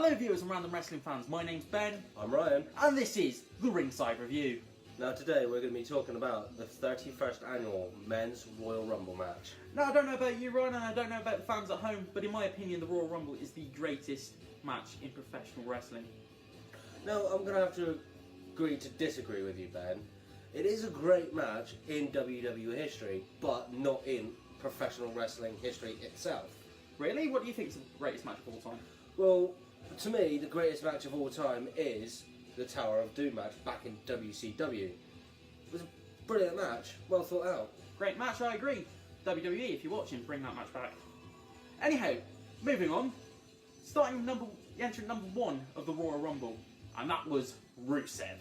Hello viewers and random wrestling fans, my name's Ben. I'm Ryan. And this is the Ringside Review. Now today we're going to be talking about the 31st annual Men's Royal Rumble match. Now I don't know about you Ryan, and I don't know about the fans at home, but in my opinion the Royal Rumble is the greatest match in professional wrestling. Now I'm going to have to agree to disagree with you, Ben. It is a great match in WWE history, but not in professional wrestling history itself. Really? What do you think is the greatest match of all time? Well, to me, the greatest match of all time is the Tower of Doom match back in WCW. It was a brilliant match, well thought out. Great match, I agree. WWE, if you're watching, bring that match back. Anyhow, moving on. Starting entrant number one of the Royal Rumble, and that was Rusev.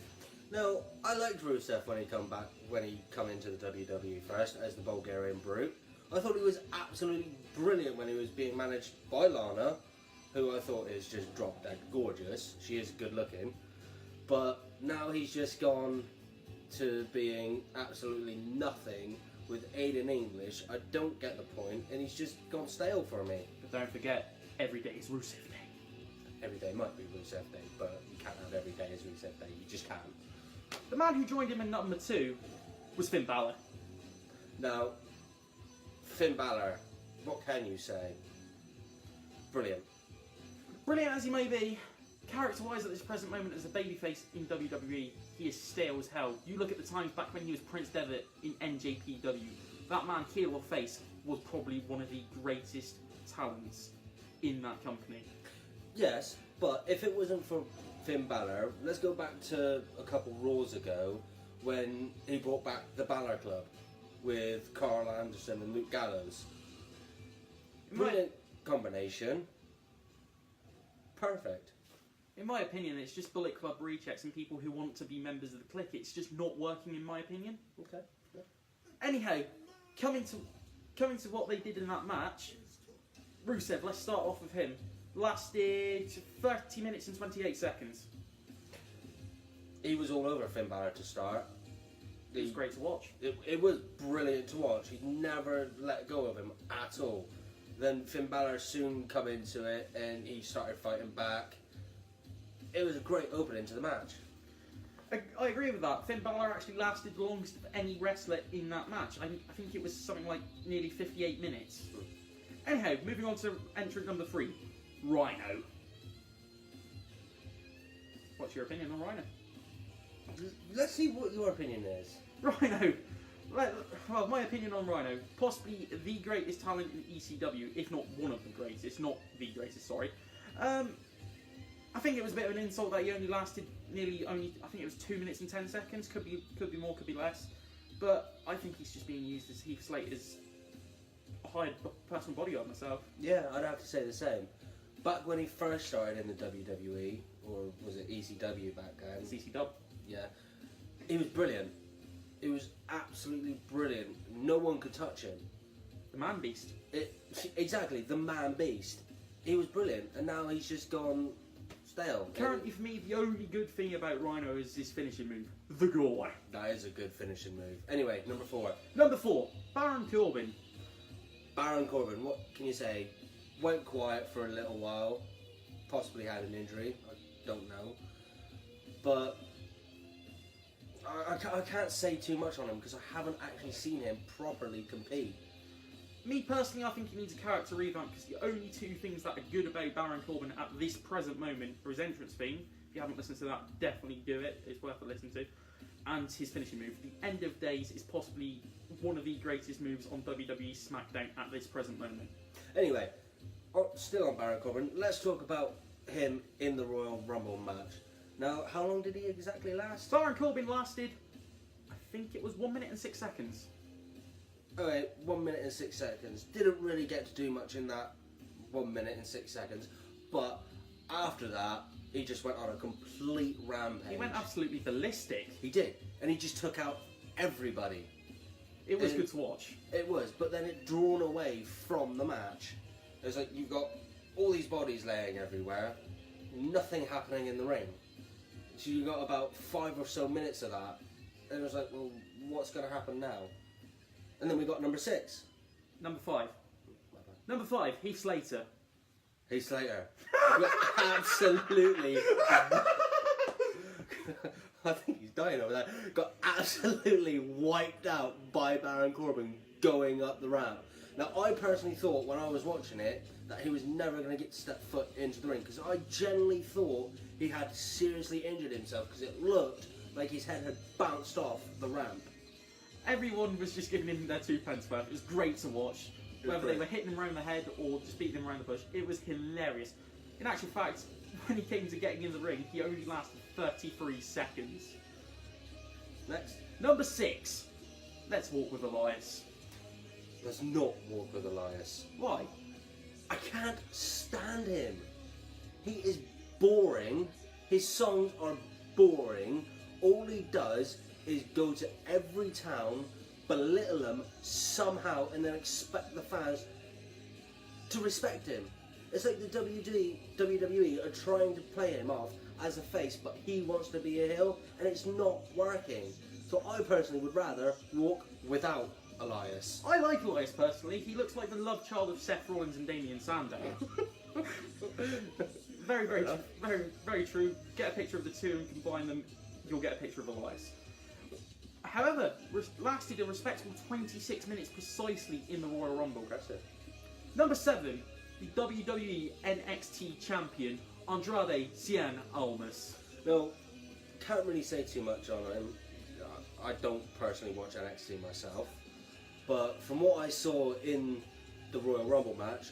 Now, I liked Rusev when he come into the WWE first as the Bulgarian Brute. I thought he was absolutely brilliant when he was being managed by Lana, who I thought is just drop dead gorgeous. She is good looking. But now he's just gone to being absolutely nothing with Aiden English. I don't get the point, and he's just gone stale for me. But don't forget, every day is Rusev Day. Every day might be Rusev Day, but you can't have every day as Rusev Day. You just can't. The man who joined him in number two was Finn Balor. Now, Finn Balor, what can you say? Brilliant. Brilliant as he may be, character-wise at this present moment as a babyface in WWE, he is stale as hell. You look at the times back when he was Prince Devitt in NJPW. That man, heel or face, was probably one of the greatest talents in that company. Yes, but if it wasn't for Finn Balor, let's go back to a couple Raws ago when he brought back the Balor Club with Carl Anderson and Luke Gallows. Brilliant combination. Perfect. In my opinion, it's just Bullet Club rechecks and people who want to be members of the clique. It's just not working, in my opinion. Okay. Yeah. Anyhow, coming to what they did in that match, Rusev, let's start off with him. Lasted 30 minutes and 28 seconds. He was all over Finn Balor to start. It was great to watch. It was brilliant to watch. He never let go of him at all. Then Finn Balor soon come into it and he started fighting back. It was a great opening to the match. I agree with that. Finn Balor actually lasted the longest of any wrestler in that match. I think it was something like nearly 58 minutes. Anyhow, moving on to entrant number 3, Rhino. What's your opinion on Rhino? Let's see what your opinion is. Rhino. Well, my opinion on Rhino, possibly the greatest talent in ECW, if not one of the greatest, not the greatest, sorry. I think it was a bit of an insult that he only lasted I think it was 2 minutes and 10 seconds, could be more, could be less. But I think he's just being used as Heath Slater's hired personal bodyguard myself. Yeah, I'd have to say the same. Back when he first started in the WWE, or was it ECW back then? It's ECW. Yeah. He was brilliant. It was absolutely brilliant. No one could touch him. The man beast. Exactly, the man beast. He was brilliant, and now he's just gone stale. Currently, for me, the only good thing about Rhino is his finishing move, the Gore. That is a good finishing move. Anyway, number 4. Number 4, Baron Corbin. Baron Corbin, what can you say? Went quiet for a little while. Possibly had an injury. I don't know. But I can't say too much on him because I haven't actually seen him properly compete. Me personally, I think he needs a character revamp because the only two things that are good about Baron Corbin at this present moment are his entrance theme. If you haven't listened to that, definitely do it. It's worth a listen to. And his finishing move. The End of Days is possibly one of the greatest moves on WWE SmackDown at this present moment. Anyway, still on Baron Corbin, let's talk about him in the Royal Rumble match. Now, how long did he exactly last? Baron Corbin lasted, I think it was 1 minute and 6 seconds. Okay, 1 minute and 6 seconds. Didn't really get to do much in that 1 minute and 6 seconds. But after that, he just went on a complete rampage. He went absolutely ballistic. He did. And he just took out everybody. It was good to watch. It was, but then it drawn away from the match. It's like you've got all these bodies laying everywhere, nothing happening in the ring. So you got about 5 or so minutes of that, and it was like, well, what's going to happen now? And then we got number 6. Number 5. Number 5, Heath Slater. Heath Slater. Absolutely. I think he's dying over there. Got absolutely wiped out by Baron Corbin going up the ramp. Now, I personally thought when I was watching it that he was never going to get to step foot into the ring, because I genuinely thought he had seriously injured himself, because it looked like his head had bounced off the ramp. Everyone was just giving him their 2 pence worth. It was great to watch. Whether they were hitting him around the head or just beating him around the bush, it was hilarious. In actual fact, when he came to getting in the ring, he only lasted 33 seconds. Next. Number 6. Let's walk with Elias. Let's not walk with Elias. Why? I can't stand him. He is boring. His songs are boring. All he does is go to every town, belittle them somehow, and then expect the fans to respect him. It's like the WWE are trying to play him off as a face, but he wants to be a heel, and it's not working. So I personally would rather walk without Elias. I like Elias personally. He looks like the love child of Seth Rollins and Damien Sandow. very, very true. Get a picture of the two and combine them, you'll get a picture of Elias. However, lasted a respectable 26 minutes precisely in the Royal Rumble. Impressive. Number 7, the WWE NXT champion, Andrade Cien Almas. No, can't really say too much on him. I don't personally watch NXT myself, but from what I saw in the Royal Rumble match,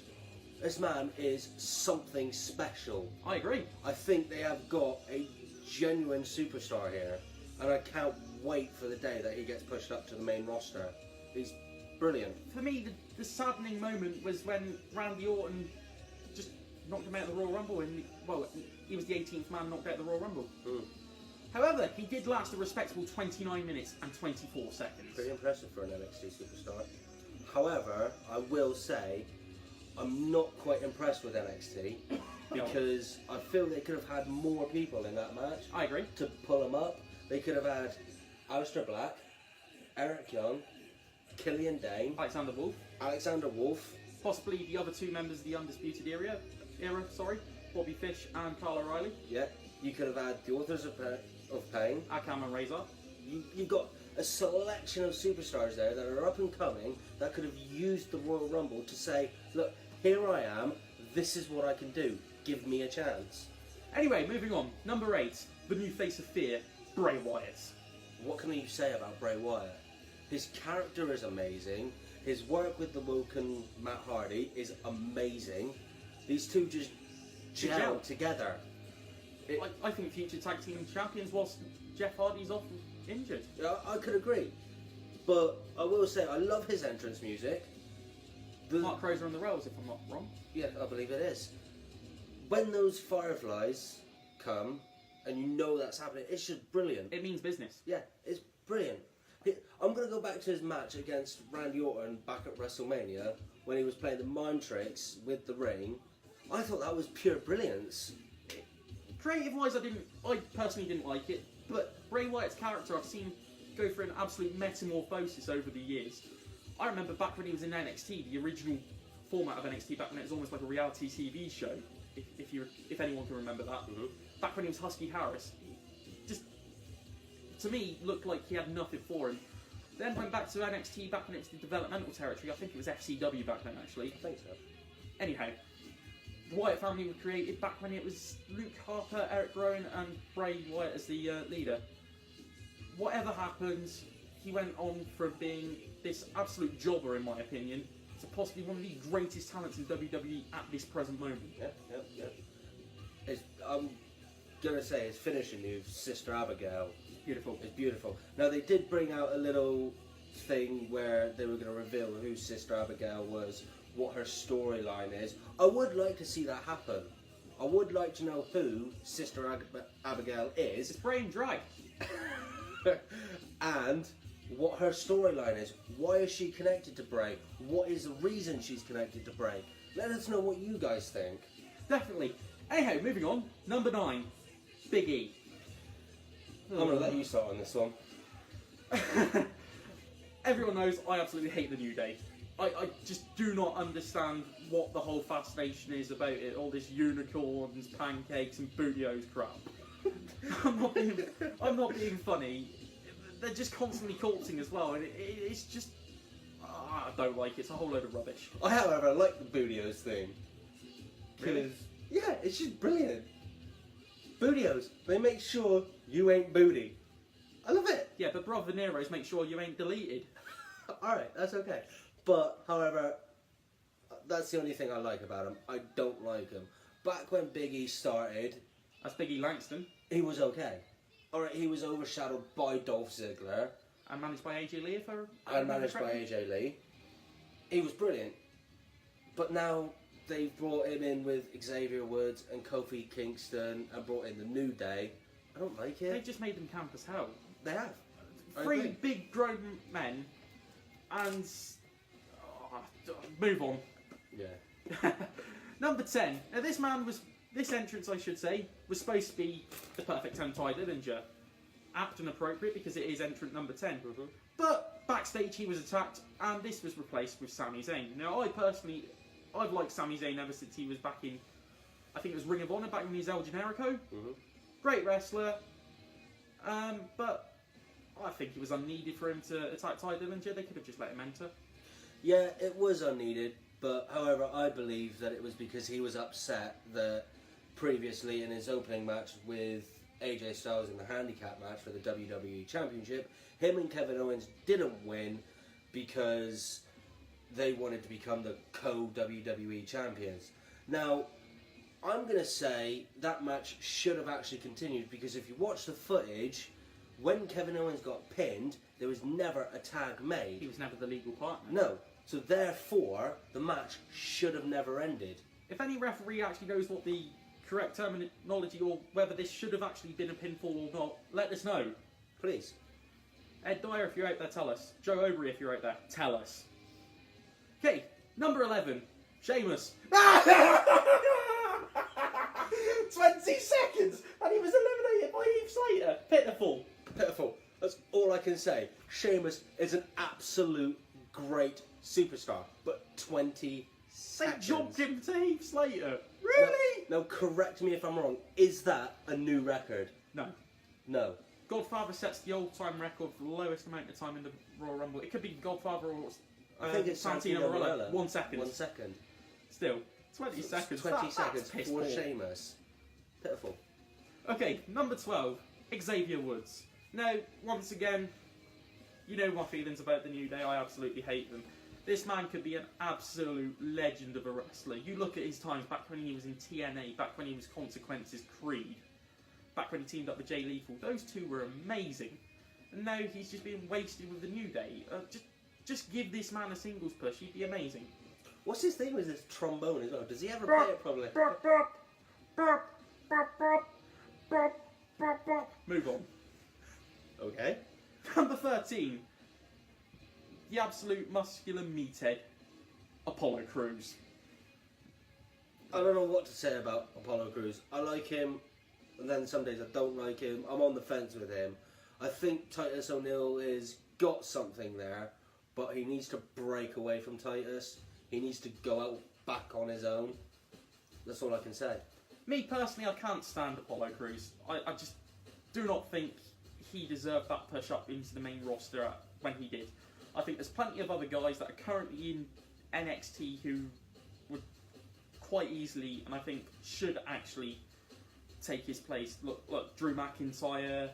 this man is something special. I agree. I think they have got a genuine superstar here, and I can't wait for the day that he gets pushed up to the main roster. He's brilliant. For me, the saddening moment was when Randy Orton just knocked him out of the Royal Rumble, and he was the 18th man knocked out of the Royal Rumble. Mm. However, he did last a respectable 29 minutes and 24 seconds. Pretty impressive for an NXT superstar. However, I will say, I'm not quite impressed with NXT because I feel they could have had more people in that match. I agree. To pull them up. They could have had Aleister Black, Eric Young, Killian Dane, Alexander Wolf, Wolf, possibly the other 2 members of the Undisputed Era, Bobby Fish and Kyle O'Reilly. Yeah, you could have had the Authors of Pain, Akam and Razor. You've got a selection of superstars there that are up and coming that could have used the Royal Rumble to say, look, here I am, this is what I can do, give me a chance. Anyway, moving on. Number 8, the new face of fear, Bray Wyatt. What can you say about Bray Wyatt? His character is amazing, his work with the Woken Matt Hardy is amazing. These two just gel together. I think future tag team champions whilst Jeff Hardy's off injured. Yeah, I could agree. But I will say, I love his entrance music. Mark Crozer on the rails, if I'm not wrong. Yeah, I believe it is. When those fireflies come, and you know that's happening, it's just brilliant. It means business. Yeah, it's brilliant. I'm going to go back to his match against Randy Orton back at WrestleMania, when he was playing the mime tricks with the ring. I thought that was pure brilliance. Creative-wise, I personally didn't like it, but Bray Wyatt's character I've seen go through an absolute metamorphosis over the years. I remember back when he was in NXT, the original format of NXT back when it was almost like a reality TV show, if anyone can remember that. Mm-hmm. Back when he was Husky Harris, he just, to me, looked like he had nothing for him. Then went back to NXT back when it was the developmental territory. I think it was FCW back then, actually. I think so. Anyhow, the Wyatt family were created back when it was Luke Harper, Eric Rowan and Bray Wyatt as the leader. Whatever happened, he went on from being this absolute jobber, in my opinion, to possibly one of the greatest talents in WWE at this present moment. Yeah. I'm going to say his finishing move, Sister Abigail. Beautiful. It's beautiful. Now, they did bring out a little thing where they were going to reveal who Sister Abigail was, what her storyline is. I would like to see that happen. I would like to know who Sister Abigail is. It's Bray and Drag. And what her storyline is. Why is she connected to Bray? What is the reason she's connected to Bray? Let us know what you guys think. Definitely. Anyhow, moving on. Number 9, Big E. I'm going to let you start on this one. Everyone knows I absolutely hate the New Day. I just do not understand what the whole fascination is about it. All this unicorns, pancakes, and bootios crap. I'm not being funny. They're just constantly corpsing as well, and it's just I don't like it. It's a whole load of rubbish. I, however, like the Bootios thing. Really? Yeah, it's just brilliant. Bootios, they make sure you ain't booty. I love it. Yeah, but Brother Nero's make sure you ain't deleted. Alright, that's okay. But, however, that's the only thing I like about him. I don't like him. Back when Big E started, That's Big E Langston. he was okay. Alright, he was overshadowed by Dolph Ziggler. And managed by AJ Lee, if I And managed by AJ Lee. He was brilliant. But now they've brought him in with Xavier Woods and Kofi Kingston and brought in the New Day. I don't like They it. just made them camp as hell. They have. I Three agree. big grown men, and move on. Yeah. Number 10. Now this entrance, I should say, was supposed to be the perfect 10 Ty Dillinger. Apt and appropriate because it is entrant number 10. Mm-hmm. But backstage he was attacked, and this was replaced with Sami Zayn. Now I've liked Sami Zayn ever since he was back in, I think it was Ring of Honor, back when he was El Generico. Mm-hmm. Great wrestler, but I think it was unneeded for him to attack Ty Dillinger. They could have just let him enter. Yeah, it was unneeded, but however, I believe that it was because he was upset that previously in his opening match with AJ Styles in the handicap match for the WWE Championship, him and Kevin Owens didn't win because they wanted to become the co-WWE champions. Now, I'm going to say that match should have actually continued because if you watch the footage, when Kevin Owens got pinned, there was never a tag made. He was never the legal partner. No. So therefore, the match should have never ended. If any referee actually knows what the correct terminology or whether this should have actually been a pinfall or not, let us know. Please. Ed Dyer, if you're out there, tell us. Joe Obery, if you're out there, tell us. Okay, number 11, Sheamus. 20 seconds, and he was eliminated by Heath Slater. Pitiful. Pitiful. That's all I can say. Sheamus is an absolute great superstar, but 20 They seconds. jumped him to Heath Slater. Really? Now, correct me if I'm wrong. Is that a new record? No. No. Godfather sets the all-time record for the lowest amount of time in the Royal Rumble. It could be Godfather or I think it's Santino Marella. 1 second. 1 second. Still, 20 seconds. 20 That's seconds piss for poor. Sheamus. Pitiful. Okay, number 12, Xavier Woods. Now, once again, you know my feelings about the New Day. I absolutely hate them. This man could be an absolute legend of a wrestler. You look at his times back when he was in TNA, back when he was Consequences Creed, back when he teamed up with Jay Lethal. Those two were amazing. And now he's just being wasted with the New Day. Just give this man a singles push. He'd be amazing. What's his thing with his trombone as well? Does he ever play it properly? Move on. Okay. Number 13, the absolute muscular meathead, Apollo Crews. I don't know what to say about Apollo Crews. I like him, and then some days I don't like him. I'm on the fence with him. I think Titus O'Neil has got something there, but he needs to break away from Titus. He needs to go out back on his own. That's all I can say. Me personally, I can't stand Apollo Crews. I just do not think he deserved that push up into the main roster when he did. I think there's plenty of other guys that are currently in NXT who would quite easily, and I think should actually take his place. Look, Drew McIntyre,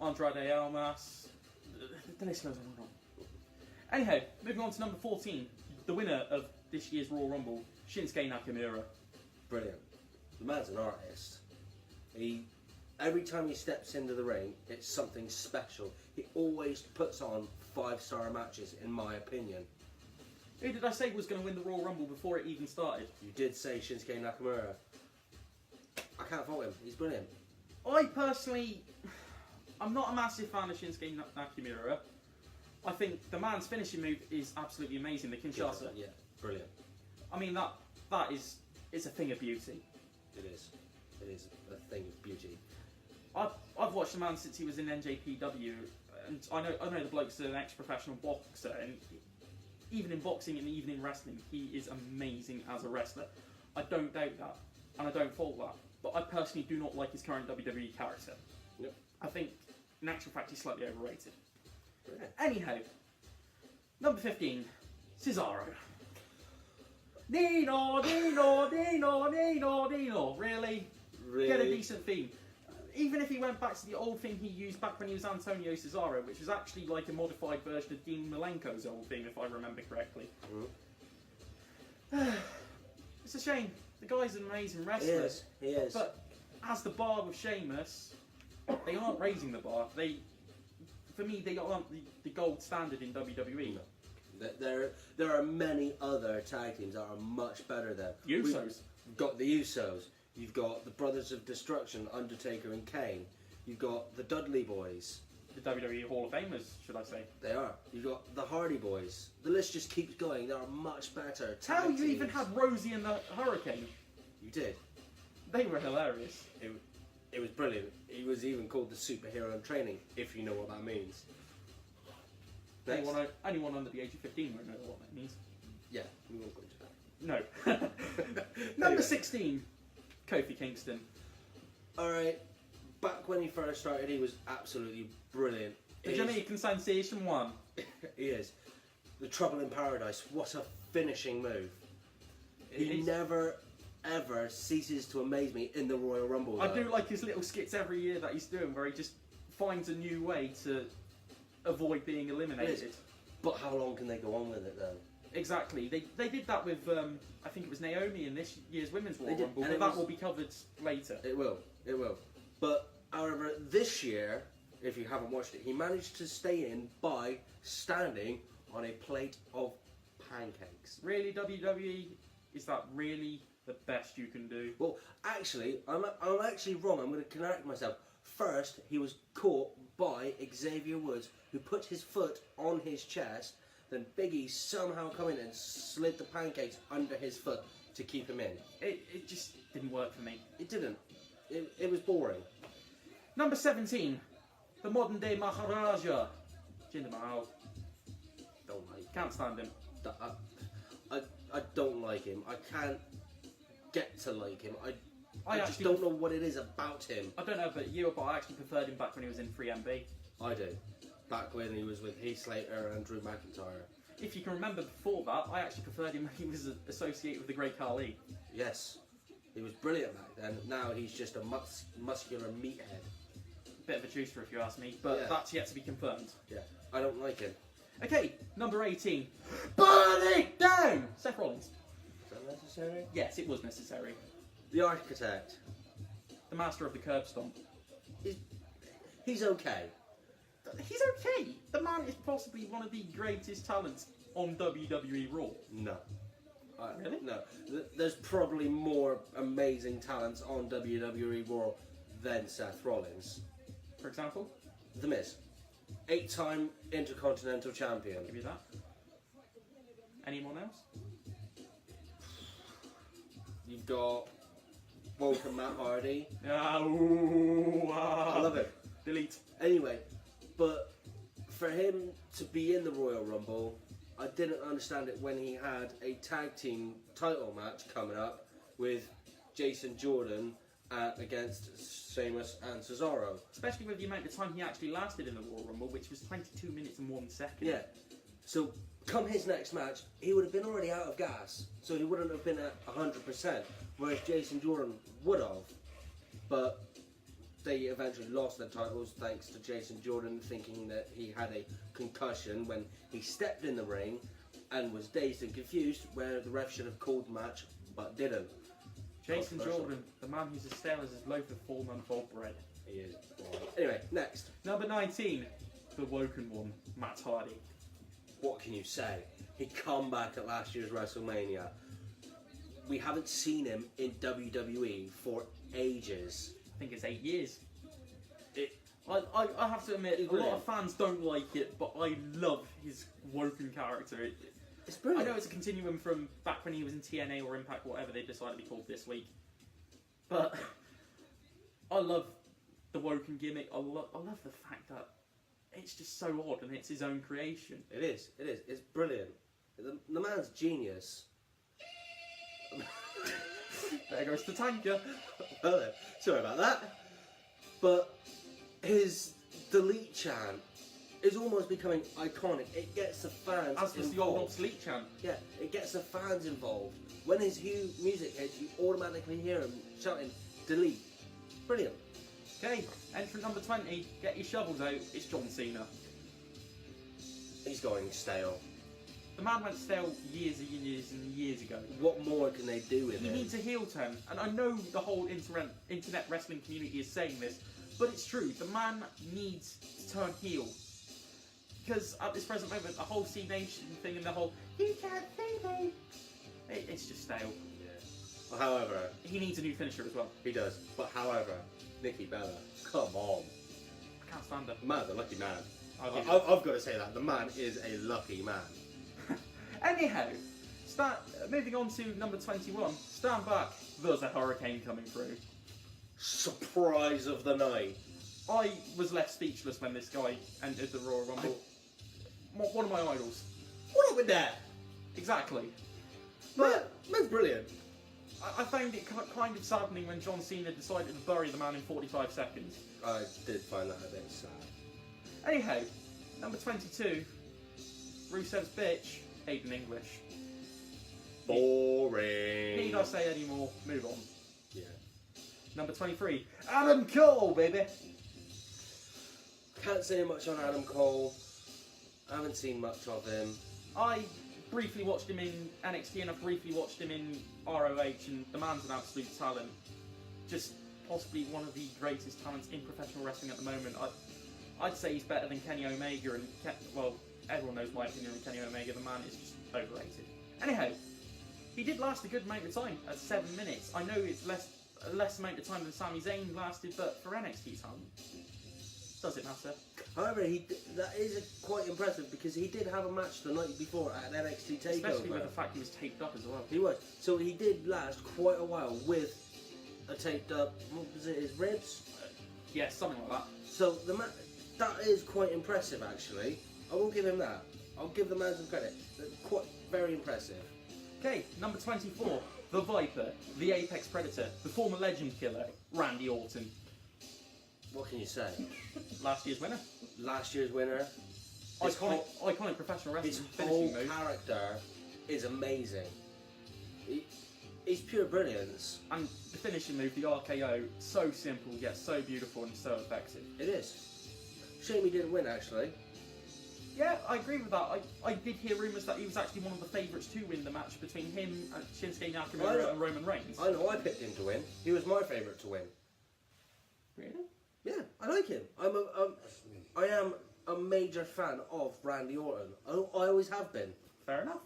Andrade Almas, the list goes on and on. Anyhow, moving on to number 14, the winner of this year's Royal Rumble, Shinsuke Nakamura. Brilliant. The man's an artist. Every time he steps into the ring, it's something special. He always puts on 5-star matches, in my opinion. Who did I say was going to win the Royal Rumble before it even started? You did say Shinsuke Nakamura. I can't fault him. He's brilliant. I personally, I'm not a massive fan of Shinsuke Nakamura. I think the man's finishing move is absolutely amazing. The Kinshasa. Yeah, brilliant. I mean that is a thing of beauty. It is. It is a thing of beauty. I've watched the man since he was in NJPW, and I know the bloke's an ex-professional boxer, and even in boxing and even in wrestling, he is amazing as a wrestler. I don't doubt that, and I don't fault that. But I personally do not like his current WWE character. Yep. I think, in actual fact, he's slightly overrated. Yeah. Anyhow, number 15, Cesaro. Dino, Dino, Dino, Dino, Dino. Really? Get a decent theme. Even if he went back to the old theme he used back when he was Antonio Cesaro, which was actually like a modified version of Dean Malenko's old theme, if I remember correctly. It's a shame. The guy's an amazing wrestler. He is. But as the bar with Sheamus, they aren't raising the bar. For me, they aren't the gold standard in WWE. No. There are many other tag teams that are much better than Usos. We've got the Usos. You've got the Brothers of Destruction, Undertaker and Kane. You've got the Dudley Boys. The WWE Hall of Famers, should I say. They are. You've got the Hardy Boys. The list just keeps going. There are much better tag Hell, you teams. even had Rosie and the Hurricane. You did. They were hilarious. It was brilliant. He was even called the superhero in training, if you know what that means. Next. Anyone under the age of 15 won't know what that means. Yeah, we won't go into that. No. Number 16, Kofi Kingston. Alright, back when he first started, he was absolutely brilliant. The Jamaican Sensation won. He is. The Trouble in Paradise, what a finishing move. He never, ever ceases to amaze me in the Royal Rumble. I do like his little skits every year that he's doing, where he just finds a new way to avoid being eliminated. But how long can they go on with it then? Exactly. They did that with, I think it was Naomi in this year's Women's Royal did, Rumble, and but that will be covered later. It will. But, however, this year, if you haven't watched it, he managed to stay in by standing on a plate of pancakes. Really, WWE? Is that really the best you can do? Well, actually, I'm actually wrong. I'm going to correct myself. First, he was caught by Xavier Woods, who put his foot on his chest. Then Big E somehow come in and slid the pancakes under his foot to keep him in. It just didn't work for me. It didn't. It was boring. Number 17, the modern day Maharaja, Jinder Mahal. Don't like. Can't stand him. I don't like him. I can't get to like him. I just actually don't know what it is about him. I don't know about you, but I actually preferred him back when he was in 3MB. I do. Back when he was with Heath Slater and Drew McIntyre. If you can remember before that, I actually preferred him when he was associated with the Great Khali. Yes. He was brilliant back then. Now he's just a muscular meathead. Bit of a juicer if you ask me, but Yeah. that's yet to be confirmed. Yeah. I don't like him. Okay, number 18, burn it down! Seth Rollins. Is that necessary? Yes, it was necessary. The Architect. The master of the curb stomp. He's okay. He's okay. The man is possibly one of the greatest talents on WWE Raw. No. Really? No. There's probably more amazing talents on WWE Raw than Seth Rollins. For example, The Miz. 8-time Intercontinental Champion. I'll give you that. Anyone else? You've got Woken Matt Hardy. I I love it. Delete. Anyway, but for him to be in the Royal Rumble, I didn't understand it when he had a tag team title match coming up with Jason Jordan against Sheamus and Cesaro. Especially with the amount of time he actually lasted in the Royal Rumble, which was 22 minutes and 1 second. Yeah. So come his next match, he would have been already out of gas, so he wouldn't have been at 100%, whereas Jason Jordan would have. But they eventually lost their titles thanks to Jason Jordan thinking that he had a concussion when he stepped in the ring and was dazed and confused, where the ref should have called the match but didn't. Jason Jordan, the man who's as stale as his loaf of 4-month-old bread. He is. Anyway, next. Number 19, the Woken one, Matt Hardy. What can you say? He come back at last year's WrestleMania. We haven't seen him in WWE for ages. I think it's 8 years. I have to admit, a lot of fans don't like it, but I love his Woken character. It's brilliant. I know it's a continuum from back when he was in TNA or Impact, whatever they decided to be called this week. But I love the Woken gimmick. I love the fact that it's just so odd and it's his own creation. It is. It's brilliant. The man's genius. There goes the tanker. Well then, sorry about that. But his delete chant is almost becoming iconic. It gets the fans As was involved. the old obsolete chant. Yeah, it gets the fans involved. When his music hits, you automatically hear him shouting, delete. Brilliant. Okay, entrant number 20, get your shovels out, it's John Cena. He's going stale. The man went stale years and years and years ago. What more can they do with He it? needs a heel turn, and I know the whole internet wrestling community is saying this, but it's true, the man needs to turn heel. Because at this present moment, the whole C Nation thing and the whole, you can't see me, it's just stale. Yeah. Well, however, He needs a new finisher as well. he does. But however, Nikki Bella, come on. I can't stand her. The man's a lucky man. I've I've got to say that. The man is a lucky man. Anyhow, moving on to number 21. Stand back. There's a hurricane coming through. Surprise of the night. I was left speechless when this guy entered the Royal Rumble. One of my idols. What up with that? Exactly. Man's brilliant. I found it kind of saddening when John Cena decided to bury the man in 45 seconds. I did find that a bit sad. Anyhow, number 22. Rusev's bitch, Aiden English. Boring. Need I say any more? Move on. Yeah. Number 23. Adam Cole, baby. Can't say much on Adam Cole. I haven't seen much of him. I briefly watched him in NXT and I briefly watched him in ROH, and the man's an absolute talent. Just possibly one of the greatest talents in professional wrestling at the moment. I'd say he's better than Kenny Omega, and well, everyone knows my opinion on Kenny Omega. The man is just overrated. Anyhow, he did last a good amount of time at 7 minutes. I know it's a less amount of time than Sami Zayn lasted, but for NXT talent, does it matter? However, that is quite impressive because he did have a match the night before at an NXT TakeOver. Especially with the fact he was taped up as well. He was. So he did last quite a while with a taped up, what was it, his ribs? Yeah, something like that. So that is quite impressive actually. I will give him that. I'll give the man some credit. That's quite very impressive. Okay, number 24, the Viper, the Apex Predator, the former Legend Killer, Randy Orton. What can you say? Last year's winner. Last year's winner. Iconic professional wrestling His finishing whole move. character is amazing. He's pure brilliance. And the finishing move, the RKO, so simple yet so beautiful and so effective. It is. Shame he didn't win actually. Yeah, I agree with that. I did hear rumours that he was actually one of the favourites to win the match between him and Shinsuke Nakamura and Roman Reigns. I know I picked him to win. He was my favourite to win. Really? Yeah, I like him. I am a major fan of Randy Orton. I always have been. Fair enough.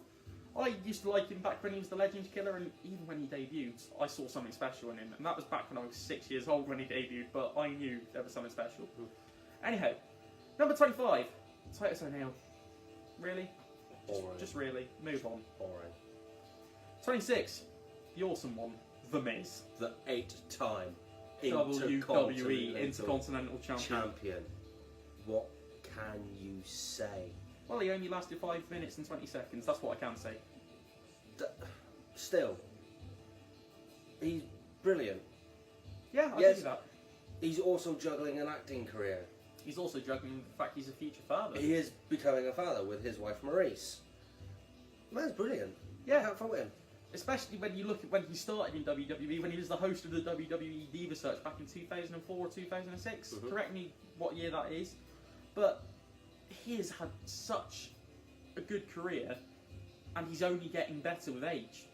I used to like him back when he was the Legend Killer, and even when he debuted, I saw something special in him. And that was back when I was 6 years old when he debuted, but I knew there was something special. Anyhow, number 25, Titus O'Neil. Really? Boring. Just really. Move on. Boring. 26, the awesome one, The Miz. The 8-time WWE Intercontinental Champion. What can you say? Well, he only lasted 5 minutes and 20 seconds, that's what I can say. Still, he's brilliant. Yeah, I Yes. see that. He's also juggling an acting career. He's also juggling the fact he's a future father. He is becoming a father with his wife Maurice. Man's brilliant. Yeah. Can't fault him. Especially when you look at when he started in WWE, when he was the host of the WWE Diva Search back in 2004 or 2006. Mhm. Correct me what year that is. But he has had such a good career, and he's only getting better with age.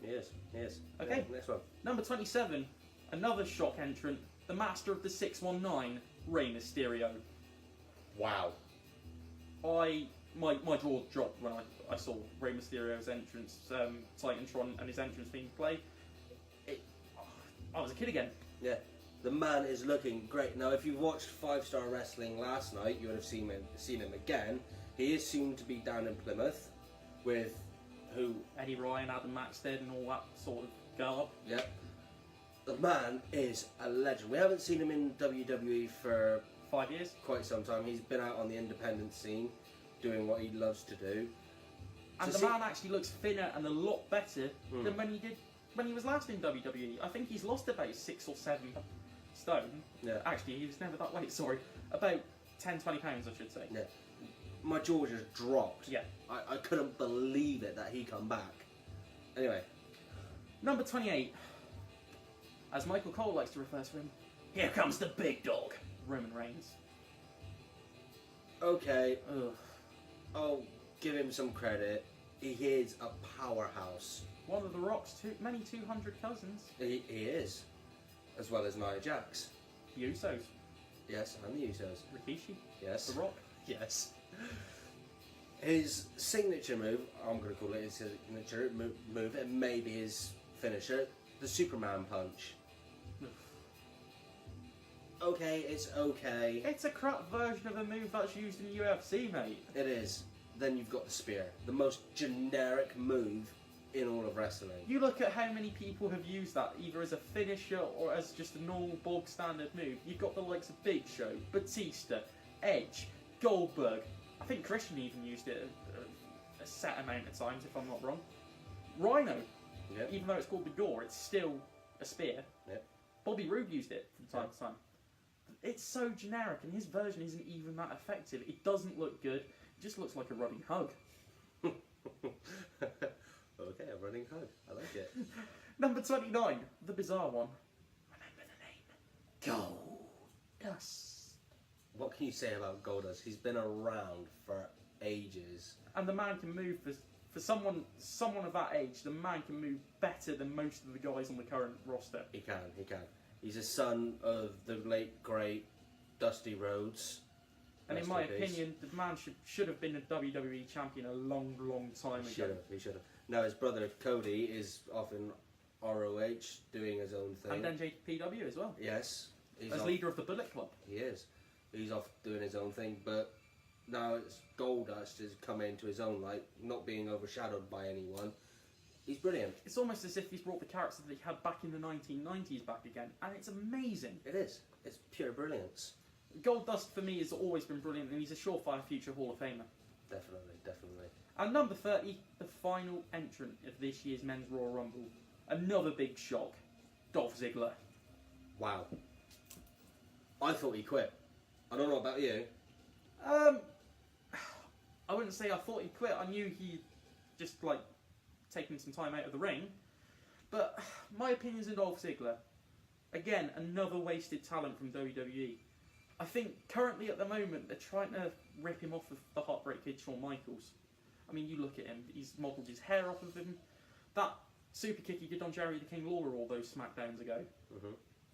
He is. Okay. Yeah, next one. Number 27, another shock entrant, the master of the 619, Rey Mysterio. Wow. My jaw dropped when I saw Rey Mysterio's entrance, Titantron, and his entrance theme play. I was a kid again. Yeah. The man is looking great. Now, if you watched 5-Star Wrestling last night, you would have seen him again. He is soon to be down in Plymouth with who? Eddie Ryan, Adam Maxted, and all that sort of garb. Yep. The man is a legend. We haven't seen him in WWE for 5 years. quite some time. He's been out on the independent scene, doing what he loves to do. And the man actually looks thinner and a lot better than when he was last in WWE. I think he's lost about 6 or 7 stone. Yeah. Actually, he was never that weight, sorry. About 10, 20 pounds, I should say. Yeah. My jaw just dropped. Yeah. I couldn't believe it that he come back. Anyway. Number 28. As Michael Cole likes to refer to him, here comes the big dog, Roman Reigns. Okay. Ugh. I'll give him some credit. He is a powerhouse. One of The Rock's many 200 cousins. He is. As well as Nia Jax. The Usos. Yes, and the Usos. Rikishi. Yes. The Rock. Yes. His signature move, I'm going to call it his signature move, it may be his finisher, the Superman punch. Okay, it's okay. It's a crap version of a move that's used in UFC, mate. It is. Then you've got the spear, the most generic move in all of wrestling. You look at how many people have used that, either as a finisher or as just a normal bog standard move. You've got the likes of Big Show, Batista, Edge, Goldberg. I think Christian even used it a set amount of times, if I'm not wrong. Rhino, Yep. even though it's called the Gore, it's still a spear. Yep. Bobby Roode used it from time to time. It's so generic, and his version isn't even that effective. It doesn't look good. It just looks like a running hug. Okay, a running hug. I like it. Number 29, the bizarre one. Remember the name. Goldust. What can you say about Goldust? He's been around for ages. And the man can move for someone of that age. The man can move better than most of the guys on the current roster. He can. He's a son of the late great Dusty Rhodes. And in my opinion, the man should have been a WWE champion a long, long time ago. He should have. Now his brother Cody is off in ROH doing his own thing. And then JPW as well. Yes. As leader of the Bullet Club. He is. He's off doing his own thing, but now it's Goldust has come into his own light, not being overshadowed by anyone. He's brilliant. It's almost as if he's brought the character that he had back in the 1990s back again, and it's amazing. It is. It's pure brilliance. Goldust for me has always been brilliant, and he's a surefire future Hall of Famer. Definitely. And number 30, the final entrant of this year's Men's Royal Rumble. Another big shock. Dolph Ziggler. Wow. I thought he quit. I don't know about you. I wouldn't say I thought he quit. I knew he just taken some time out of the ring. But my opinions on Dolph Ziggler. Again, another wasted talent from WWE. I think currently at the moment they're trying to rip him off of the Heartbreak Kid Shawn Michaels. I mean, you look at him, he's modelled his hair off of him. That super kick he did on Jerry the King Lawler all those SmackDowns ago.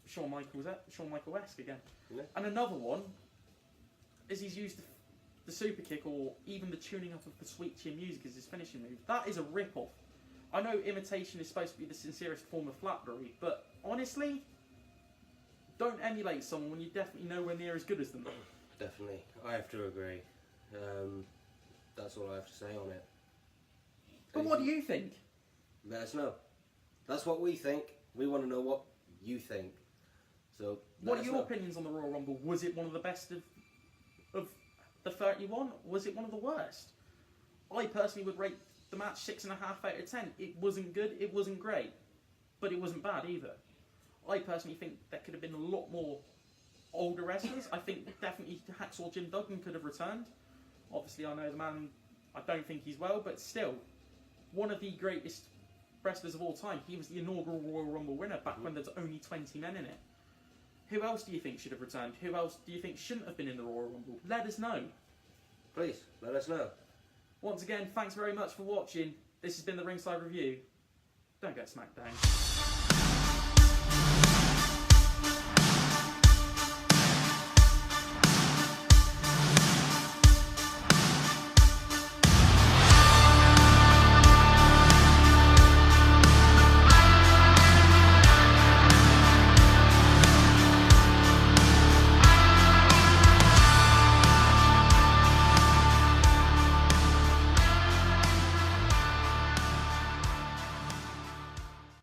Shawn Michael-esque again. Yeah. And another one is he's used the super kick or even the tuning up of the Sweet Chin music as his finishing move. That is a rip-off. I know imitation is supposed to be the sincerest form of flattery, but honestly, don't emulate someone when you're definitely nowhere near as good as them. Definitely. I have to agree. That's all I have to say on it. But what do you think? Let us know. That's what we think. We want to know what you think. So, what are your opinions on the Royal Rumble? Was it one of the best of the 31? Was it one of the worst? I personally would rate the match 6.5 out of 10. It wasn't good, it wasn't great, but it wasn't bad either. I personally think there could have been a lot more older wrestlers. I think definitely Hacksaw Jim Duggan could have returned. Obviously, I know the man, I don't think he's well, but still, one of the greatest wrestlers of all time. He was the inaugural Royal Rumble winner back when there's only 20 men in it. Who else do you think should have returned? Who else do you think shouldn't have been in the Royal Rumble? Let us know. Please, let us know. Once again, thanks very much for watching. This has been the Ringside Review. Don't get SmackDown.